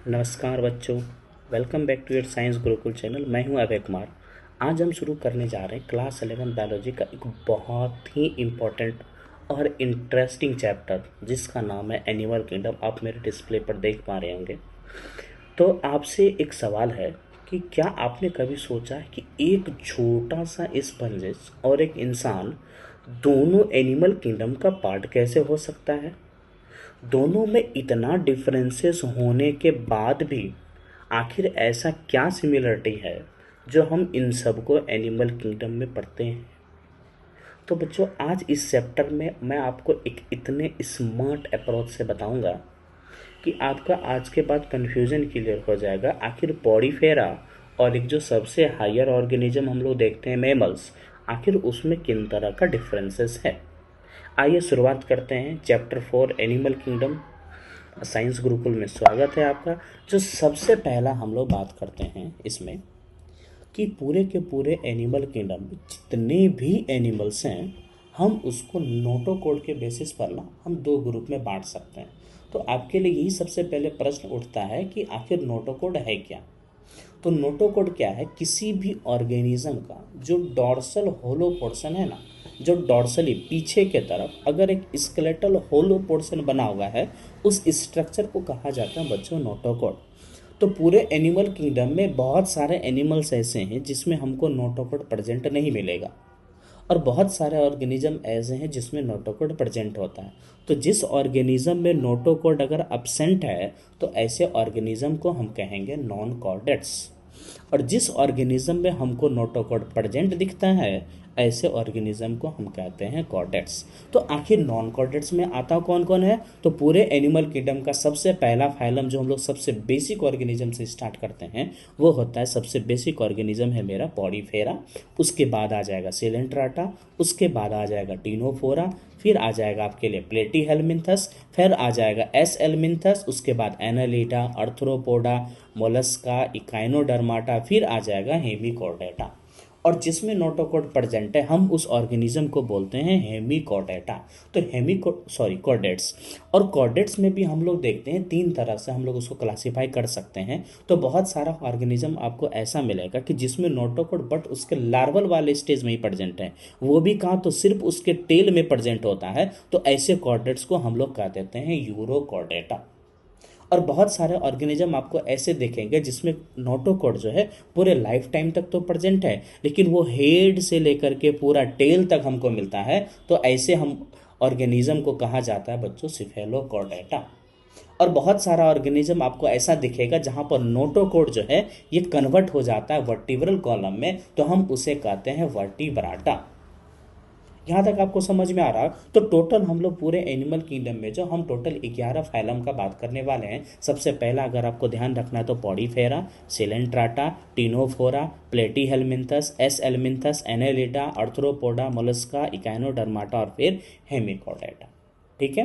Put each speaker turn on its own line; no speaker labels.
नमस्कार बच्चों, welcome back to your science Gurukul channel. मैं हूं अभय कुमार। आज हम शुरू करने जा रहे हैं क्लास 11 बायोलॉजी का एक बहुत ही इम्पोर्टेंट और इंटरेस्टिंग चैप्टर जिसका नाम है एनिमल किंगडम। आप मेरे डिस्प्ले पर देख पा रहे होंगे। तो आपसे एक सवाल है कि क्या आपने कभी सोचा है कि एक छोटा सा स्पंजिस और एक इंसान दोनों एनिमल किंगडम का पार्ट कैसे हो सकता है? दोनों में इतना डिफरेंसेस होने के बाद भी आखिर ऐसा क्या सिमिलरिटी है जो हम इन सब को एनिमल किंगडम में पढ़ते हैं? तो बच्चों, आज इस चैप्टर में मैं आपको एक इतने स्मार्ट अप्रोच से बताऊंगा कि आपका आज के बाद कन्फ्यूजन क्लियर हो जाएगा। आखिर पॉडीफेरा और एक जो सबसे हायर ऑर्गेनिज्म हम लोग देखते हैं मैमल्स, आखिर उसमें किन तरह का डिफरेंसेस है। आइए शुरुआत करते हैं। Chapter 4 animal kingdom, science Gurukul में स्वागत है आपका। जो सबसे पहला हम लोग बात करते हैं इसमें कि पूरे के पूरे एनिमल किंगडम में जितने भी एनिमल्स हैं, हम उसको नोटोकोड के बेसिस पर ना हम दो ग्रुप में बांट सकते हैं। तो आपके लिए यही सबसे पहले प्रश्न उठता है कि आखिर नोटोकोड है क्या? तो नोटोकोड क्या है? किसी भी ऑर्गेनिज्म का जो डॉर्सल होलो पोर्शन है ना, जो डॉर्सली पीछे के तरफ अगर एक स्केलेटल होलो पोर्शन बना हुआ है, उस स्ट्रक्चर को कहा जाता है बच्चों नोटोकोड। तो पूरे एनिमल किंगडम में बहुत सारे एनिमल्स ऐसे हैं जिसमें हमको नोटोकोड प्रेजेंट नहीं मिलेगा, और बहुत सारे ऑर्गेनिज्म ऐसे हैं जिसमें नोटोकोड प्रेजेंट होता है। तो जिस ऑर्गेनिज्म में नोटोकोड अगर अब्सेंट है तो ऐसे ऑर्गेनिज्म को हम कहेंगे नॉन कॉर्डेट्स, और जिस ऑर्गेनिज्म में हमको नोटोकोड प्रेजेंट दिखता है ऐसे ऑर्गेनिज्म को हम कहते हैं कॉर्डेट्स। तो आखिर नॉन कॉर्डेट्स में आता कौन कौन है? तो पूरे एनिमल किंगडम का सबसे पहला फाइलम जो हम लोग सबसे बेसिक ऑर्गेनिज्म से स्टार्ट करते हैं वो होता है, सबसे बेसिक ऑर्गेनिज्म है मेरा पॉडीफेरा। उसके बाद आ जाएगा सिलेंट्राटा, उसके बाद आ जाएगा टीनोफोरा, फिर आ जाएगा आपके लिए प्लेटीहेल्मिन्थस, फिर आ जाएगा एस एल्मिन्थस, उसके बाद एनालिटा, अर्थ्रोपोडा, मोलस्का, इकाइनोडर्माटा, फिर आ जाएगा हेमिकोर्डेटा। और जिसमें नोटोकोड प्रेजेंट है हम उस ऑर्गेनिज्म को बोलते हैं हेमिकोर्डेटा। तो कॉर्डेट्स। और कॉर्डेट्स में भी हम लोग देखते हैं तीन तरह से हम लोग उसको क्लासीफाई कर सकते हैं। तो बहुत सारा ऑर्गेनिज्म आपको ऐसा मिलेगा कि जिसमें नोटोकोड बट उसके लार्वल वाले स्टेज में ही प्रेजेंट है, वो भी कहाँ तो सिर्फ उसके टेल में प्रेजेंट होता है। तो ऐसे कॉर्डेट्स को हम लोग कह देते हैं यूरोकॉर्डेटा। और बहुत सारे ऑर्गेनिज्म आपको ऐसे देखेंगे जिसमें नोटोकोड जो है पूरे लाइफ टाइम तक तो प्रेजेंट है, लेकिन वो हेड से लेकर के पूरा टेल तक हमको मिलता है। तो ऐसे हम ऑर्गेनिज्म को कहा जाता है बच्चों सिफेलोकॉर्डेटा। और बहुत सारा ऑर्गेनिज्म आपको ऐसा दिखेगा जहां पर नोटोकोड जो है ये कन्वर्ट हो जाता है वर्टिब्रल कॉलम में, तो हम उसे कहते हैं वर्टिब्राटा। यहाँ तक आपको समझ में आ रहा? तो टोटल हम लोग पूरे एनिमल किंगडम में जो हम टोटल 11 फाइलम का बात करने वाले हैं। सबसे पहला अगर आपको ध्यान रखना है तो Porifera, Coelenterata, Ctenophora, Platyhelminthes, Aschelminthes, Annelida, Arthropoda, Mollusca, Echinodermata और फिर हेमिकोर्डेटा। ठीक है।